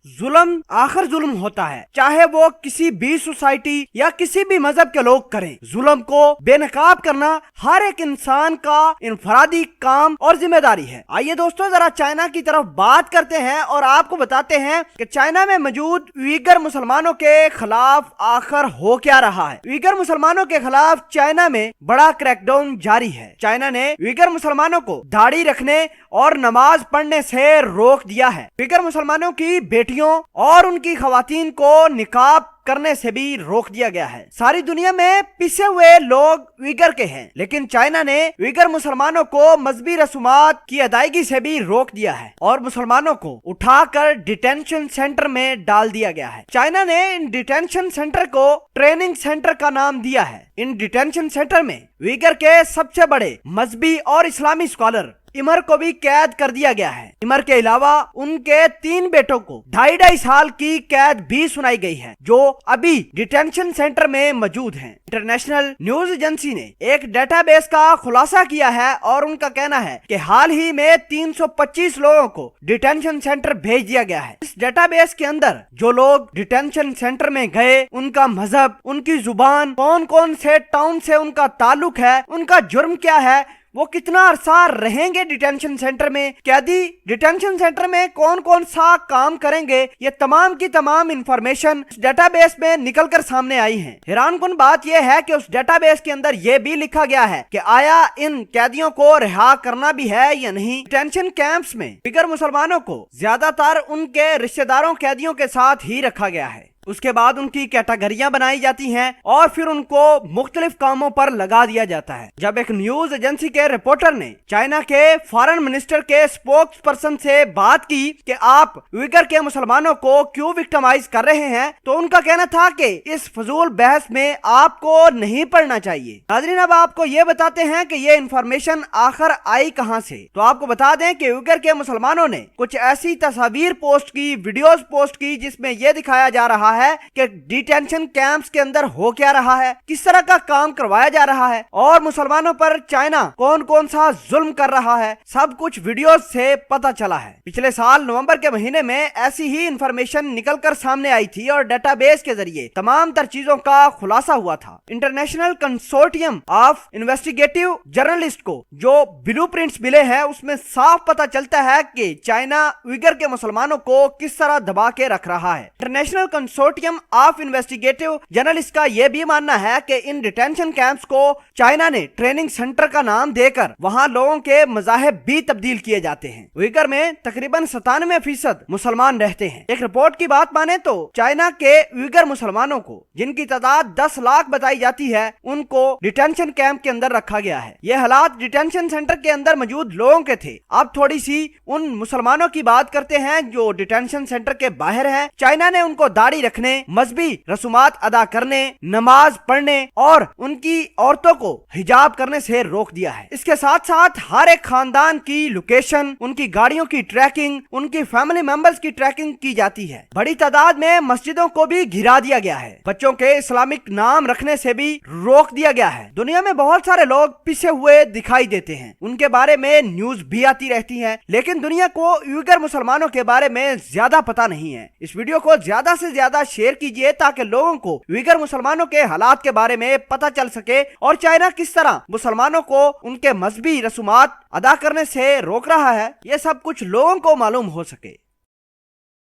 जुल्म आखिर जुल्म होता है, चाहे वो किसी भी सोसाइटी या किसी भी मजहब के लोग करें। जुल्म को बेनकाब करना हर एक इंसान का इनफरादी काम और जिम्मेदारी है। आइए दोस्तों जरा चाइना की तरफ बात करते हैं और आपको बताते हैं कि चाइना में मौजूद उइगर मुसलमानों के खिलाफ आखिर हो क्या रहा है। उइगर मुसलमानों के खिलाफ चाइना में बड़ा क्रैकडाउन जारी है। चाइना ने उइगर मुसलमानों को दाढ़ी रखने और नमाज पढ़ने से रोक दिया है। उइगर मुसलमानों की बेटियों और उनकी खवातीन को निकाब करने से भी रोक दिया गया है। सारी दुनिया में पिसे हुए लोग उइगर के हैं, लेकिन चाइना ने उइगर मुसलमानों को मजहबी रसूमात की अदायगी से भी रोक दिया है और मुसलमानों को उठाकर डिटेंशन सेंटर में डाल दिया गया है। चाइना ने इन डिटेंशन सेंटर को ट्रेनिंग सेंटर का नाम दिया है। इन डिटेंशन सेंटर में उइगर के सबसे बड़े मजहबी और इस्लामी स्कॉलर इमर को भी कैद कर दिया गया है। इमर के अलावा उनके 3 बेटों को 2.5 साल की कैद भी सुनाई गई है, जो अभी डिटेंशन सेंटर में मौजूद हैं। इंटरनेशनल न्यूज एजेंसी ने एक डेटाबेस का खुलासा किया है और उनका कहना है कि हाल ही में 325 लोगों को डिटेंशन सेंटर भेज दिया गया है। इस डेटाबेस के अंदर जो लोग डिटेंशन सेंटर में गए, उनका मजहब, उनकी जुबान, कौन कौन से टाउन से उनका ताल्लुक है, उनका जुर्म क्या है, वो कितना अरसा रहेंगे डिटेंशन सेंटर में, कैदी डिटेंशन सेंटर में कौन कौन सा काम करेंगे, ये तमाम की तमाम इंफॉर्मेशन इस डेटाबेस में निकलकर सामने आई है। हैरानकुन बात यह है कि उस डेटाबेस के अंदर यह भी लिखा गया है कि आया इन कैदियों को रिहा करना भी है या नहीं। डिटेंशन कैंप्स में उइगर मुसलमानों को ज्यादातर उनके रिश्तेदारों कैदियों के साथ ही रखा गया है। उसके बाद उनकी कैटेगरियां बनाई जाती हैं और फिर उनको मुख्तलिफ कामों पर लगा दिया जाता है। जब एक न्यूज एजेंसी के रिपोर्टर ने चाइना के फॉरेन मिनिस्टर के स्पोक्स पर्सन से बात की कि आप उइगर के मुसलमानों को क्यों विक्टिमाइज कर रहे हैं, तो उनका कहना था कि इस फजूल बहस में आपको नहीं पढ़ना चाहिए। नाज़रीन, अब आपको ये बताते हैं कि ये इंफॉर्मेशन आखिर आई कहां से। तो आपको बता दें कि उइगर के मुसलमानों ने कुछ ऐसी तस्वीर पोस्ट की, वीडियोस पोस्ट की, जिसमें यह दिखाया जा रहा है कि डिटेंशन कैंप्स के अंदर हो क्या रहा है, किस तरह का काम करवाया जा रहा है और मुसलमानों पर चाइना कौन कौन सा जुल्म कर रहा है। सब कुछ वीडियोस से पता चला है। पिछले साल नवंबर के महीने में ऐसी ही इंफॉर्मेशन निकलकर सामने आई थी और डेटाबेस के जरिए तमाम तर चीजों का खुलासा हुआ था। International consortium of investigative journalist को जो ब्लूप्रिंट्स मिले हैं, उसमें साफ पता चलता है कि चाइना उइगर के मुसलमानों को किस तरह दबा के रख रहा है। International consortium of investigative journalist का यह भी मानना है कि इन डिटेंशन कैंप्स को चाइना ने ट्रेनिंग सेंटर का नाम देकर वहां लोगों के मज़ाहिब भी तब्दील किए जाते हैं। उइगर में तकरीबन 97% मुसलमान रहते हैं। एक रिपोर्ट की बात माने तो चाइना के उइगर मुसलमानों को, जिनकी तादाद 10 लाख बताई जाती है, उनको डिटेंशन कैंप के अंदर रखा गया है। यह हालात डिटेंशन सेंटर के अंदर मौजूद लोगों के थे। अब थोड़ी सी उन मुसलमानों की बात करते हैं जो डिटेंशन सेंटर के बाहर हैं। चाइना ने उनको दाढ़ी रखने, मजहबी रसूमात अदा करने, नमाज पढ़ने और उनकी औरतों को हिजाब करने से रोक दिया है। इसके साथ साथ हर एक खानदान की लोकेशन, उनकी गाड़ियों की ट्रैकिंग, उनकी फैमिली मेंबर्स की ट्रैकिंग की जाती है। बड़ी तादाद में मस्जिदों को भी घिरा दिया गया है। बच्चों के इस्लामिक नाम रखने से भी रोक दिया गया है। दुनिया में बहुत सारे लोग पिसे हुए दिखाई देते हैं, उनके बारे में न्यूज भी आती रहती है, लेकिन दुनिया को उइगर मुसलमानों के बारे में ज्यादा पता नहीं है। इस वीडियो को ज्यादा से ज्यादा शेयर कीजिए ताकि लोगों को उइगर मुसलमानों के हालात के बारे में पता चल सके और चाइना किस तरह मुसलमानों को उनके मजहबी रसूमात अदा करने से रोक रहा है, ये सब कुछ लोगों को मालूम हो सके।